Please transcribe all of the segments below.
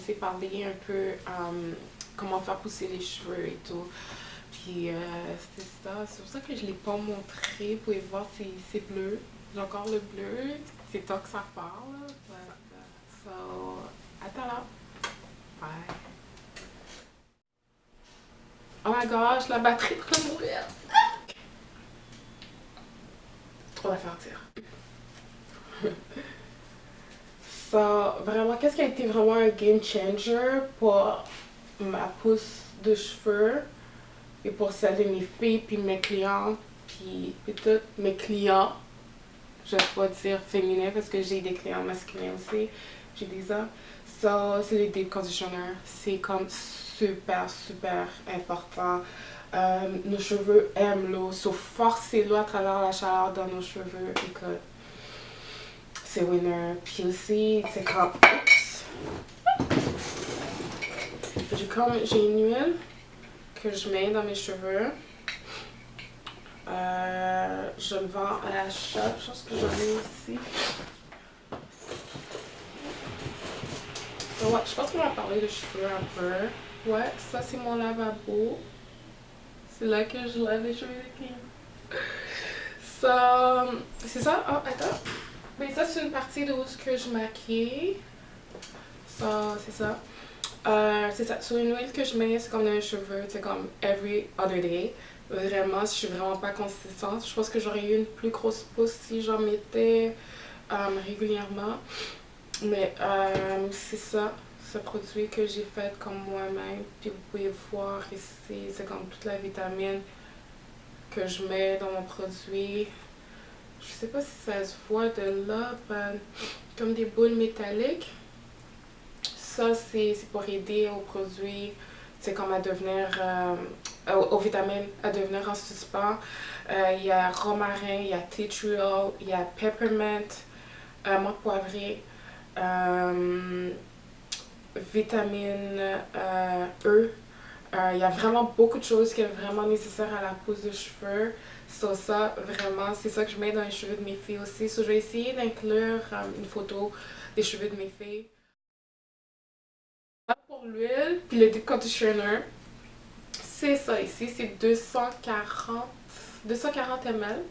laisser parler un peu comment faire pousser les cheveux et tout. Puis c'est ça, c'est pour ça que je l'ai pas montré. Vous pouvez voir, c'est bleu. J'ai encore le bleu. C'est toi que ça parle. So, attends là. Bye. Oh my gosh, la batterie va mourir. Trop d'affaires à dire. So, vraiment, qu'est-ce qui a été vraiment un game changer pour ma pousse de cheveux et pour celle de mes filles, puis mes clients, puis toutes mes clients. Je vais pas dire féminin parce que j'ai des clients masculins aussi. J'ai des hommes. So, c'est le deep conditioner. C'est comme super, super important. Nos cheveux aiment l'eau. So, forcez l'eau à travers la chaleur dans nos cheveux. Écoute, c'est winner. Puis aussi, c'est comme... Oups! J'ai une huile que je mets dans mes cheveux. Je le vends à la shop. Je pense que j'en ai ici. Ouais, je pense qu'on va parler de cheveux un peu. Ouais, ça c'est mon lavabo. C'est là que je lave les cheveux des clients. Ça, c'est ça. Oh, attends. Mais ça c'est une partie de où que je maquille. Ça, c'est ça. C'est ça. Sur une huile que je mets, c'est comme dans les cheveux. C'est comme every other day. Vraiment, si je suis vraiment pas consistante, je pense que j'aurais eu une plus grosse pousse si j'en mettais régulièrement. Mais c'est ça, ce produit que j'ai fait comme moi-même. Puis vous pouvez voir ici, c'est comme toute la vitamine que je mets dans mon produit. Je sais pas si ça se voit de là, comme des boules métalliques. Ça, c'est pour aider au produit, c'est comme à devenir, aux vitamines, à devenir en suspens. Il y a romarin, il y a tea tree oil, il y a peppermint, menthe poivrée. Vitamine E. Il y a vraiment beaucoup de choses qui sont vraiment nécessaires à la pousse de cheveux. So, ça, vraiment, c'est ça que je mets dans les cheveux de mes filles aussi. So, je vais essayer d'inclure une photo des cheveux de mes filles. Pour l'huile, puis le deep conditioner, c'est ça ici, c'est 240 ml.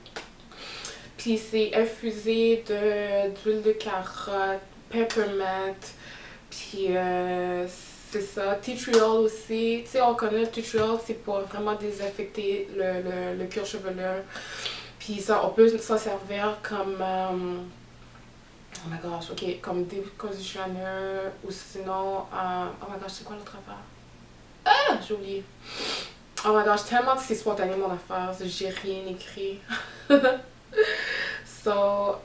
Puis c'est infusé d'huile de carotte, peppermint, puis c'est ça, tea tree oil aussi. Tu sais, on connaît le tea tree oil, c'est pour vraiment désinfecter le cuir chevelu. Puis ça, on peut s'en servir comme, oh my gosh, ok, comme deep conditioner ou sinon, oh my gosh, c'est quoi l'autre affaire? Ah, j'ai oublié. Oh my gosh, tellement que c'est spontané mon affaire, j'ai rien écrit. So,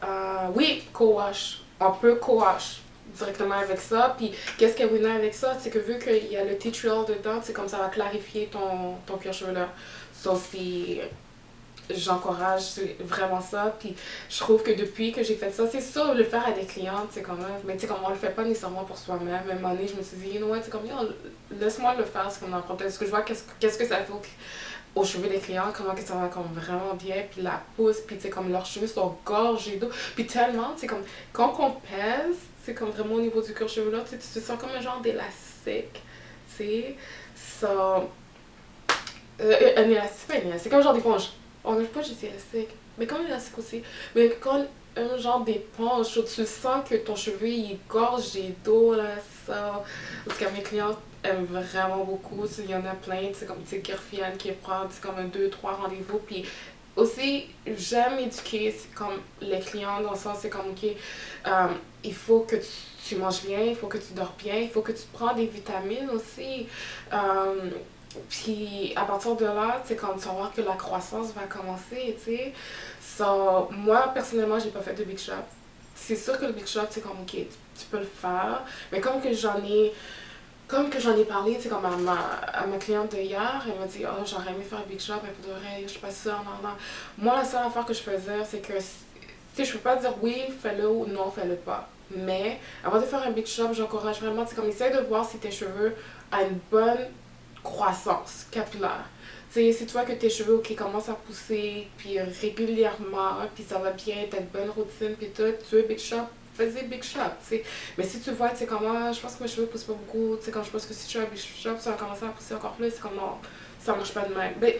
oui, co-wash. On peut co-wash directement avec ça. Puis, qu'est-ce qui est bien avec ça? C'est que vu qu'il y a le tea tree oil dedans, c'est comme ça va clarifier ton cuir chevelu. So, j'encourage vraiment ça. Puis, je trouve que depuis que j'ai fait ça, c'est sûr de le faire à des clientes, c'est quand même. Mais tu sais, comme on le fait pas nécessairement pour soi-même. À un moment donné, je me suis dit, you know what, c'est comme, laisse-moi le faire, c'est comme dans parce que je vois qu'est-ce que ça fait aux cheveux des clients, comment que ça va comme vraiment bien, puis la pousse, puis tu sais, comme leurs cheveux sont gorgés d'eau, puis tellement, c'est comme, quand on pèse, c'est comme vraiment au niveau du cuir chevelu, tu te sens comme un genre d'élastique, tu sais, ça, un élastique, pas un élastique, c'est comme un genre d'éponge, on n'a pas juste élastique, mais comme un élastique aussi, mais quand un genre d'éponge, tu sens que ton cheveu, il est gorgé d'eau, là, ça, parce que mes clients aime vraiment beaucoup. Il y en a plein, c'est comme Girfiane qui prend comme un 2-3 rendez-vous. Puis aussi, j'aime éduquer comme les clients dans le sens, c'est comme, ok, il faut que tu manges bien, il faut que tu dors bien, il faut que tu prends des vitamines aussi. Puis à partir de là, tu sais, quand tu vas voir que la croissance va commencer, tu sais. So, moi, personnellement, j'ai pas fait de Big Shop. C'est sûr que le Big Shop, c'est comme, ok, tu peux le faire. Mais comme que j'en ai parlé, tu sais, comme à ma cliente d'hier, elle m'a dit, oh, j'aurais aimé faire un Big Shop, elle pour de vrai, je suis pas sûre, non, non. Moi, la seule affaire que je peux dire, c'est que, tu sais, je peux pas dire oui, fais-le ou non, fais-le pas. Mais, avant de faire un Big Shop, j'encourage vraiment, tu sais, comme, essaye de voir si tes cheveux ont une bonne croissance capillaire. Tu sais, si tu vois que tes cheveux qui commencent à pousser, puis régulièrement, puis ça va bien, t'as une bonne routine, puis tout, tu veux Big Shop, vas-y, big shop, tu sais. Mais si tu vois, tu sais, comme moi, je pense que mes cheveux poussent pas beaucoup, tu sais, quand je pense que si tu fais un big shop, ça va commencer à pousser encore plus, c'est comme non, ça marche pas de même. Ben,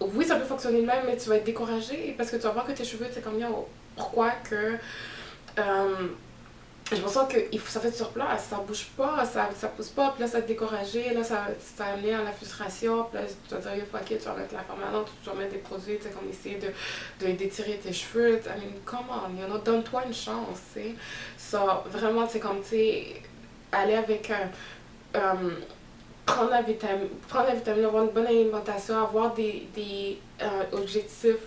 oui, ça peut fonctionner de même, mais tu vas être découragé parce que tu vas voir que tes cheveux, c'est comme, yo, pourquoi que. Euh, je pense que ça fait sur place, ça bouge pas, ça pousse pas, puis là ça te décourager, là ça amené à la frustration, puis là tu vas dire, ok, tu vas mettre la permanente, tu vas mettre des produits, tu sais, comme essayer d'étirer tes cheveux, I mean, come on, you know, donne-toi une chance, tu sais. Ça, vraiment, c'est comme, tu sais, aller avec prendre la vitamine, avoir une bonne alimentation, avoir des objectifs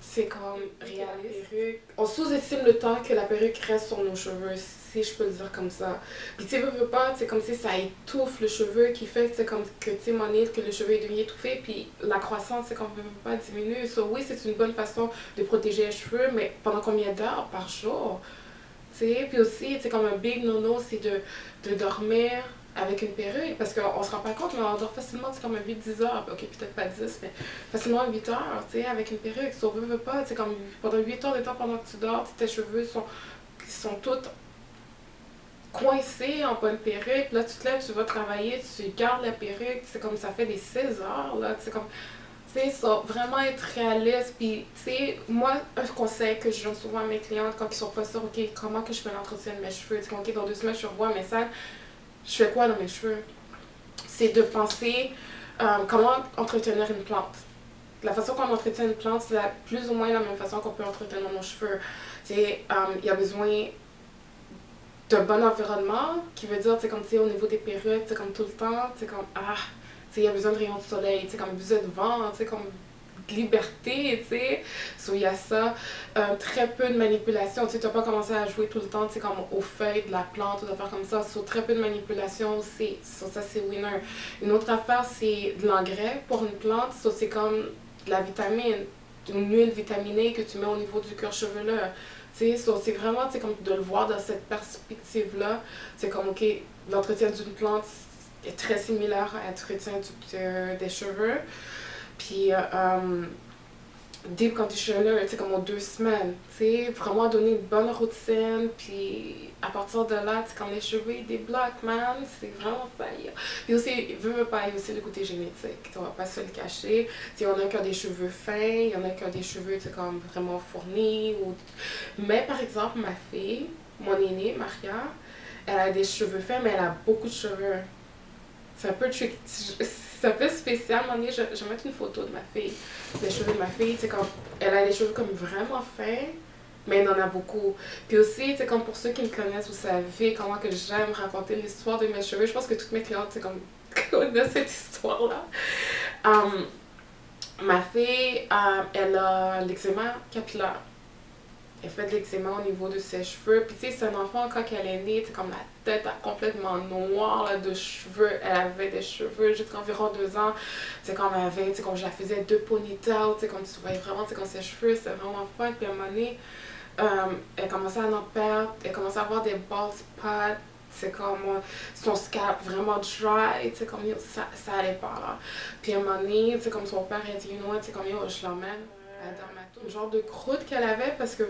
c'est comme réaliste. On sous-estime le temps que la perruque reste sur nos cheveux, si je peux le dire comme ça. Puis tu sais, veux pas, c'est comme si ça étouffe le cheveu, qui fait que c'est comme que tu sais, que le cheveu est devenu étouffé, puis la croissance, c'est qu'on veut pas diminuer. So, oui, c'est une bonne façon de protéger les cheveux, mais pendant combien d'heures par jour? Tu sais, puis aussi, c'est comme un big no-no, c'est de dormir avec une perruque, parce qu'on se rend pas compte, mais on dort facilement, c'est comme un 8-10 heures, ok, peut-être pas 10 mais facilement 8 heures, tu sais, avec une perruque. Si on veut pas, tu sais, comme pendant 8 heures de temps pendant que tu dors, tes cheveux sont tous coincés en bonne perruque, là tu te lèves, tu vas travailler, tu gardes la perruque, c'est comme ça fait des 16 heures, là, c'est comme tu sais, ça, vraiment être réaliste. Puis, tu sais, moi, un conseil que je donne souvent à mes clientes quand ils sont pas sûrs, ok, comment que je fais l'entretien de mes cheveux? Tu sais, ok, dans 2 semaines, je revois mes salles, je fais quoi dans mes cheveux? C'est de penser comment entretenir une plante. La façon qu'on entretient une plante, c'est plus ou moins la même façon qu'on peut entretenir nos cheveux. Tu sais, il y a besoin d'un bon environnement, qui veut dire, tu sais, comme, tu sais, au niveau des perruques, tu sais, comme tout le temps, tu sais, comme, il y a besoin de rayons de soleil, tu sais, comme besoin de vent, tu sais, comme de liberté, tu sais. So, il y a ça. Très peu de manipulation, tu sais, tu vas pas commencer à jouer tout le temps, tu sais, comme aux feuilles de la plante ou d'affaires comme ça. So, très peu de manipulation, ça, c'est winner. Une autre affaire, c'est de l'engrais pour une plante. So, c'est comme de la vitamine, une huile vitaminée que tu mets au niveau du cuir chevelu. Tu sais, so, c'est vraiment, tu sais, comme de le voir dans cette perspective-là. C'est comme, ok, l'entretien d'une plante, est très similaire à l'entretien des cheveux. Puis, deep conditioner, tu sais, comme en 2 semaines. Tu sais, vraiment donner une bonne routine. Puis, à partir de là, tu sais, quand les cheveux ils débloquent, man, c'est vraiment faillir. Puis aussi, veut pas, il y a aussi le côté génétique. Tu vas pas se le cacher. Tu sais, il y en a qui ont des cheveux fins, il y en a qui ont des cheveux, tu sais, comme vraiment fournis. Mais par exemple, ma fille, mon aînée, Maria, elle a des cheveux fins, mais elle a beaucoup de cheveux. C'est un peu tricky. C'est un peu spécial. À un moment donné, je vais mettre une photo de ma fille. Les cheveux de ma fille, c'est comme. Elle a les cheveux comme vraiment fins, mais elle en a beaucoup. Puis aussi, c'est comme pour ceux qui me connaissent, vous savez comment que j'aime raconter l'histoire de mes cheveux. Je pense que toutes mes clientes, c'est comme. connaissent cette histoire-là. Ma fille, elle a l'eczéma capillaire. Elle fait de l'eczéma au niveau de ses cheveux. Puis tu sais, c'est un enfant, quand elle est née, c'est comme la tête complètement noire là, de cheveux. Elle avait des cheveux jusqu'à environ 2 ans. Tu sais, quand elle avait, tu sais, quand je la faisais 2 ponytails, tu sais, comme tu voyais vraiment, tu sais, comme ses cheveux, c'était vraiment fun. Puis à un moment donné, elle commençait à en perdre. Elle commençait à avoir des bald spots. C'est comme son scalp vraiment dry, tu sais, comme ça allait pas là. Puis à un moment donné, tu sais, comme son père a dit, you know what, tu sais, comme je l'emmène à Dermato. Le genre de croûte qu'elle avait, parce que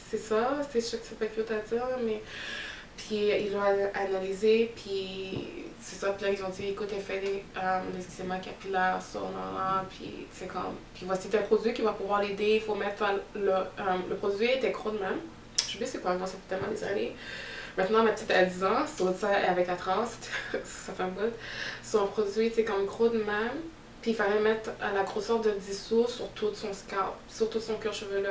c'est ça, je sais que c'est pas cute à dire, mais. Puis ils l'ont analysé, puis c'est ça, puis là ils ont dit, écoute, elle fait des eczémas capillaires, ça, non, puis c'est comme. Puis voici un produit qui va pouvoir l'aider, il faut mettre le produit était gros de même. Je sais pas c'est quoi, ça fait tellement des années. Maintenant, ma petite a 10 ans, c'est ça, avec la transe, ça fait un bout. Son produit était comme gros de même, puis il fallait mettre à la grosseur de 10 sous sur tout son scalp, sur tout son cuir chevelu.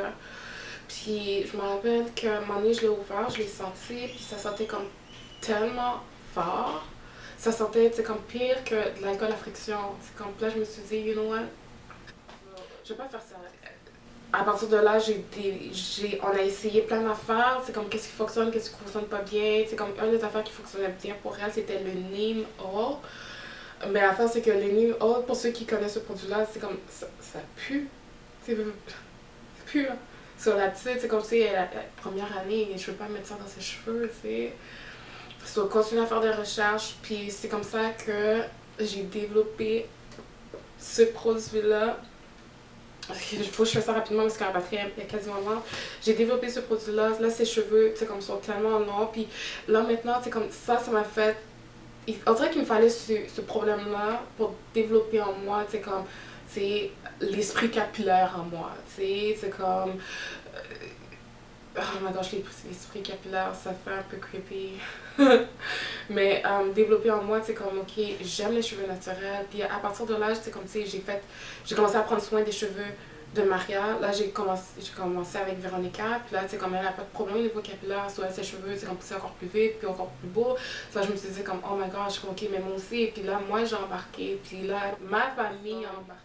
Puis je me rappelle qu'à un moment donné, je l'ai ouvert, je l'ai senti, puis ça sentait comme tellement fort. Ça sentait, c'est comme pire que de l'alcool à friction. C'est comme, là, je me suis dit, you know what, je vais pas faire ça. À partir de là, on a essayé plein d'affaires. C'est comme qu'est-ce qui fonctionne pas bien. C'est comme une des affaires qui fonctionnait bien pour elle, c'était le neem oil. Mais l'affaire, c'est que le neem oil, pour ceux qui connaissent ce produit-là, c'est comme ça pue. C'est pue. Là. Sur la petite, c'est comme si la première année, je veux pas mettre ça dans ses cheveux, tu sais. So, continuer à faire des recherches, puis c'est comme ça que j'ai développé ce produit-là. Il faut que je fasse ça rapidement parce que la batterie est quasiment morte. J'ai développé ce produit-là. Là, ses cheveux, tu sais, comme sont tellement longs. Puis là, maintenant, tu sais, comme ça m'a fait. On dirait qu'il me fallait ce problème-là pour développer en moi, tu sais, comme, c'est l'esprit capillaire en moi. Tu sais, c'est comme. Oh my gosh, l'esprit capillaire, ça fait un peu creepy. Mais développer en moi, tu sais, comme, ok, j'aime les cheveux naturels. Puis à partir de là, tu sais, comme, tu sais, j'ai commencé à prendre soin des cheveux de Maria. Là, j'ai commencé avec Véronica. Puis là, tu sais, comme elle n'a pas de problème au niveau capillaire, soit ses cheveux, c'est comme poussé encore plus vite, puis encore plus beau. Ça, je me suis dit, comme, oh my gosh, ok, mais moi aussi. Et puis là, moi, j'ai embarqué. Puis là, ma famille a embarqué.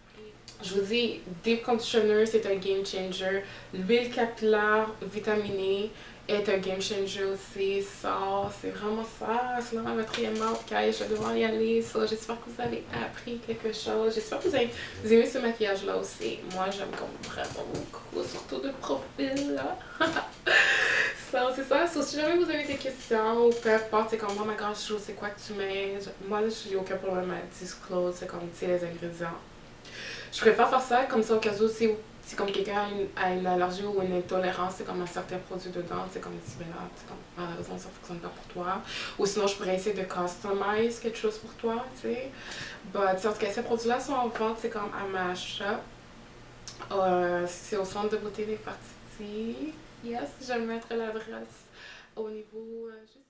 Je vous dis, Deep Conditioner, c'est un game changer. L'huile capillaire vitaminée est un game changer aussi. Ça, c'est vraiment ça. Sinon, ma batterie est morte, je vais devoir y aller. Ça, j'espère que vous avez appris quelque chose. J'espère que vous aimez ce maquillage-là aussi. Moi, j'aime comme vraiment beaucoup, surtout de profil, là. Ça, c'est ça. So, si jamais vous avez des questions ou peu importe, c'est comme, oh my gosh, c'est quoi que tu mets? Moi, je n'ai aucun problème à disclose, c'est comme, tu sais, les ingrédients. Je préfère faire ça comme ça au cas où si comme quelqu'un a une allergie ou une intolérance, c'est comme un certain produit dedans, c'est comme si ben là, c'est comme malheureusement ça fonctionne pas pour toi. Ou sinon je pourrais essayer de customize quelque chose pour toi, tu sais. But en tout cas, ces produits-là sont en vente, c'est comme à ma shop. C'est au centre de beauté des parties. Yes, je vais mettre l'adresse au niveau juste